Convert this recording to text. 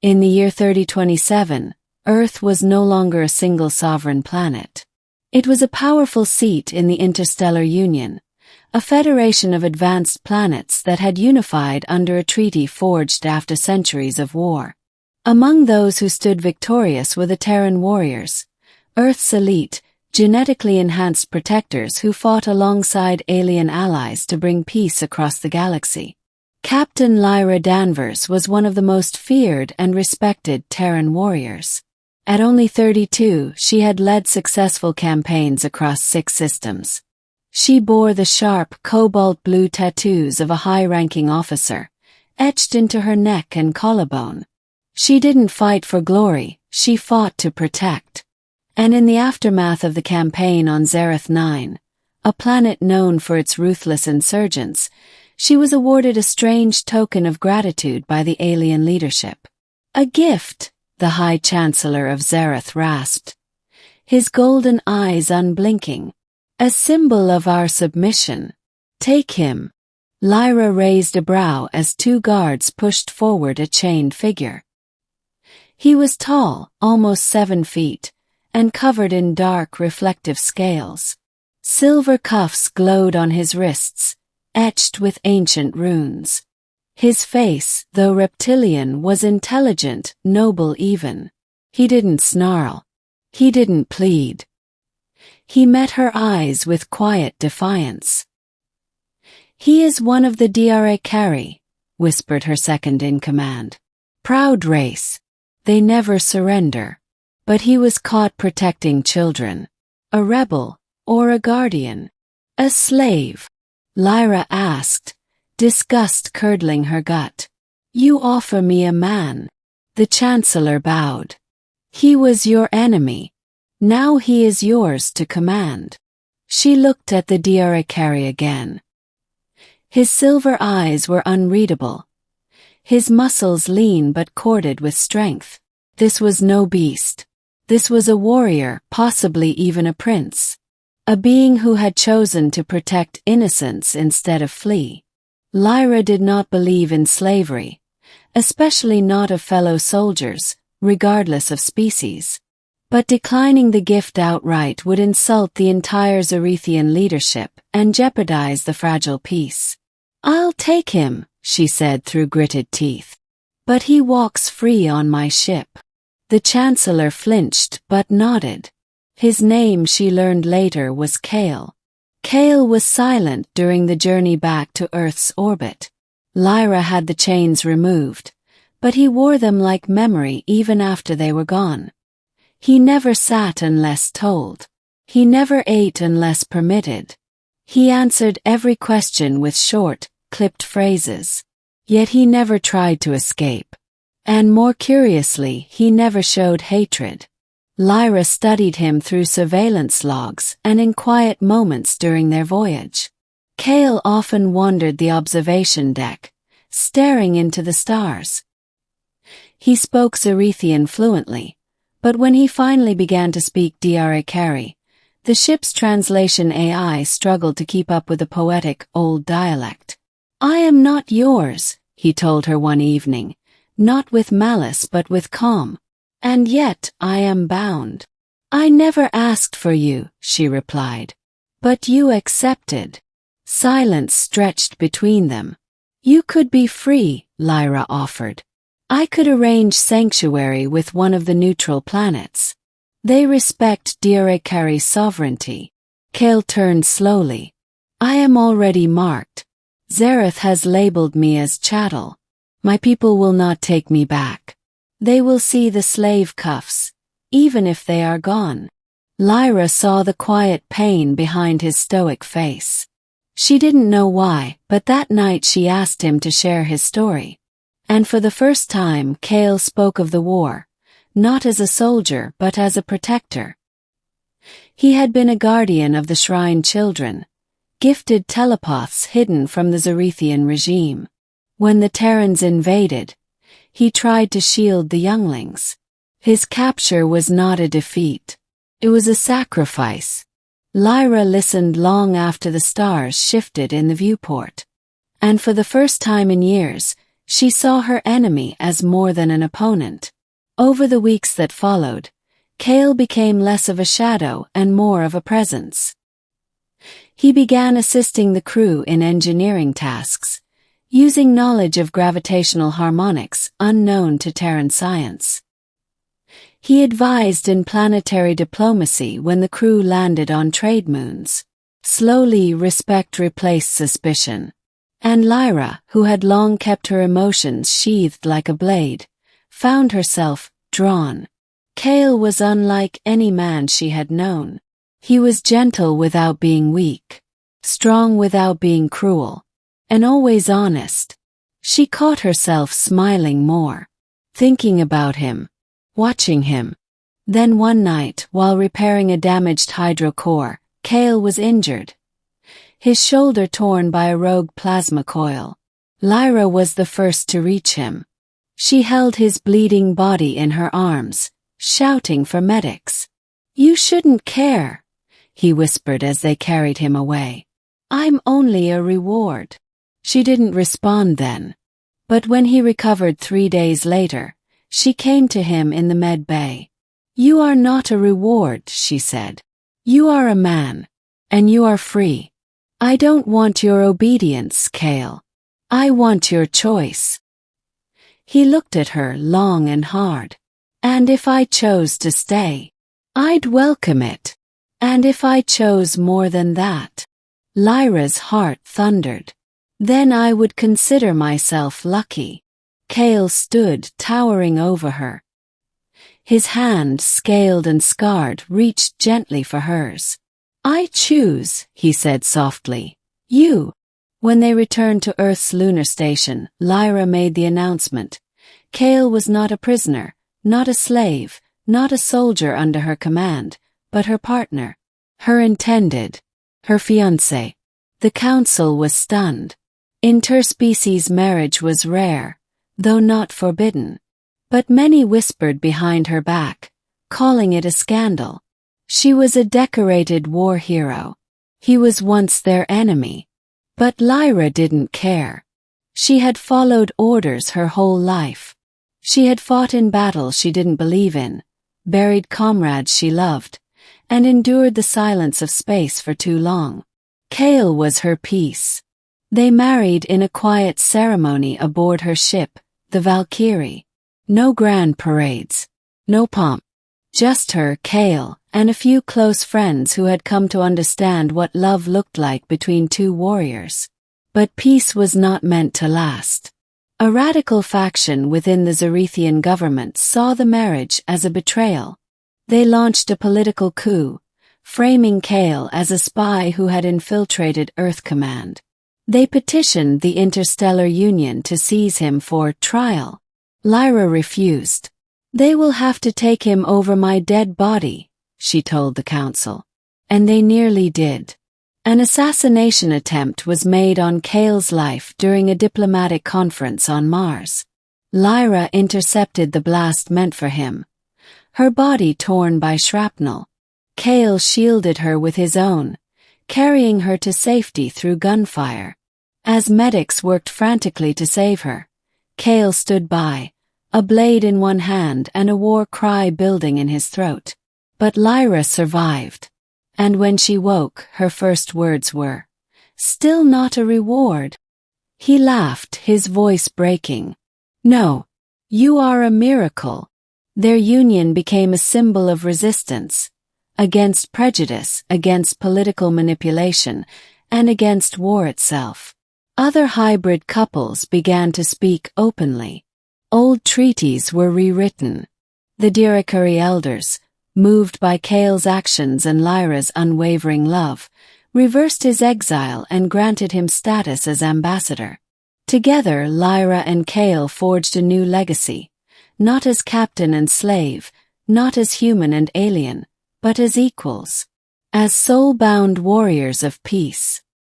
In the year 3027, Earth was no longer a single sovereign planet. It was a powerful seat in the Interstellar Union, a federation of advanced planets that had unified under a treaty forged after centuries of war. Among those who stood victorious were the Terran warriors, Earth's elite, genetically enhanced protectors who fought alongside alien allies to bring peace across the galaxy. Captain Lyra Danvers was one of the most feared and respected Terran warriors. At only 32, she had led successful campaigns across 6 systems. She bore the sharp, cobalt blue tattoos of a high-ranking officer, etched into her neck and collarbone. She didn't fight for glory, she fought to protect. And in the aftermath of the campaign on Zereth 9, a planet known for its ruthless insurgents, she was awarded a strange token of gratitude by the alien leadership. "A gift," the High Chancellor of Zereth rasped, his golden eyes unblinking. "A symbol of our submission. Take him." Lyra raised a brow as 2 guards pushed forward a chained figure. He was tall, almost 7 feet, and covered in dark, reflective scales. Silver cuffs glowed on his wrists, etched with ancient runes. His face, though reptilian, was intelligent, noble even. He didn't snarl. He didn't plead. He met her eyes with quiet defiance. "He is one of the Defies," whispered her second-in-command. "Proud race. They never surrender." But he was caught protecting children. A rebel, or a guardian? A slave? Lyra asked, disgust curdling her gut. "You offer me a man." The Chancellor bowed. "He was your enemy. Now he is yours to command." She looked at the Defies again. His silver eyes were unreadable. His muscles lean but corded with strength. This was no beast. This was a warrior, possibly even a prince. A being who had chosen to protect innocence instead of flee. Lyra did not believe in slavery, especially not of fellow soldiers, regardless of species. But declining the gift outright would insult the entire Zerethian leadership and jeopardize the fragile peace. "I'll take him," she said through gritted teeth. "But he walks free on my ship." The Chancellor flinched but nodded. His name, she learned later, was Kale. Kale was silent during the journey back to Earth's orbit. Lyra had the chains removed, but he wore them like memory even after they were gone. He never sat unless told. He never ate unless permitted. He answered every question with short, clipped phrases. Yet he never tried to escape. And more curiously, he never showed hatred. Lyra studied him through surveillance logs and in quiet moments during their voyage. Kale often wandered the observation deck, staring into the stars. He spoke Zerethian fluently, but when he finally began to speak Defies, the ship's translation AI struggled to keep up with the poetic, old dialect. "I am not yours," he told her one evening. "Not with malice but with calm. And yet I am bound." "I never asked for you," she replied. "But you accepted." Silence stretched between them. "You could be free," Lyra offered. "I could arrange sanctuary with one of the neutral planets. They respect Defies' sovereignty." Kale turned slowly. "I am already marked. Zereth has labeled me as chattel. My people will not take me back. They will see the slave cuffs, even if they are gone." Lyra saw the quiet pain behind his stoic face. She didn't know why, but that night she asked him to share his story. And for the first time, Kale spoke of the war, not as a soldier but as a protector. He had been a guardian of the Shrine children, gifted telepaths hidden from the Zerethian regime. When the Terrans invaded, he tried to shield the younglings. His capture was not a defeat. It was a sacrifice. Lyra listened long after the stars shifted in the viewport. And for the first time in years, She saw her enemy as more than an opponent. Over the weeks that followed, Kale became less of a shadow and more of a presence. He began assisting the crew in engineering tasks, using knowledge of gravitational harmonics unknown to Terran science. He advised in planetary diplomacy when the crew landed on trade moons. Slowly, respect replaced suspicion. And Lyra, who had long kept her emotions sheathed like a blade, found herself drawn. Kale was unlike any man she had known. He was gentle without being weak, strong without being cruel, and always honest. She caught herself smiling more, thinking about him, watching him. Then one night, while repairing a damaged hydrocore, Kale was injured, his shoulder torn by a rogue plasma coil. Lyra was the first to reach him. She held his bleeding body in her arms, shouting for medics. "You shouldn't care," he whispered as they carried him away. "I'm only a reward." She didn't respond then. But when he recovered 3 days later, she came to him in the med bay. "You are not a reward," she said. "You are a man. And you are free. I don't want your obedience, Kale. I want your choice." He looked at her long and hard. "And if I chose to stay, I'd welcome it. And if I chose more than that," Lyra's heart thundered, "then I would consider myself lucky." Kale stood towering over her. His hand, scaled and scarred, reached gently for hers. "I choose," he said softly. "You." When they returned to Earth's lunar station, Lyra made the announcement. Kale was not a prisoner, not a slave, not a soldier under her command, but her partner, her intended, her fiancé. The council was stunned. Interspecies marriage was rare, though not forbidden. But many whispered behind her back, calling it a scandal. She was a decorated war hero. He was once their enemy. But Lyra didn't care. She had followed orders her whole life. She had fought in battles she didn't believe in, buried comrades she loved, and endured the silence of space for too long. Kale was her peace. They married in a quiet ceremony aboard her ship, the Valkyrie. No grand parades, no pomp. Just her, Kale, and a few close friends who had come to understand what love looked like between two warriors. But peace was not meant to last. A radical faction within the Zerethian government saw the marriage as a betrayal. They launched a political coup, framing Kale as a spy who had infiltrated Earth Command. They petitioned the Interstellar Union to seize him for trial. Lyra refused. "They will have to take him over my dead body," she told the council. And they nearly did. An assassination attempt was made on Kale's life during a diplomatic conference on Mars. Lyra intercepted the blast meant for him, her body torn by shrapnel. Kale shielded her with his own, carrying her to safety through gunfire. As medics worked frantically to save her, Kale stood by, a blade in one hand and a war cry building in his throat. But Lyra survived. And when she woke, her first words were, "Still not a reward." He laughed, his voice breaking. "No, you are a miracle." Their union became a symbol of resistance, against prejudice, against political manipulation, and against war itself. Other hybrid couples began to speak openly. Old treaties were rewritten. The Dirakari elders, moved by Kale's actions and Lyra's unwavering love, reversed his exile and granted him status as ambassador. Together, Lyra and Kale forged a new legacy, not as captain and slave, not as human and alien, but as equals, as soul-bound warriors of peace.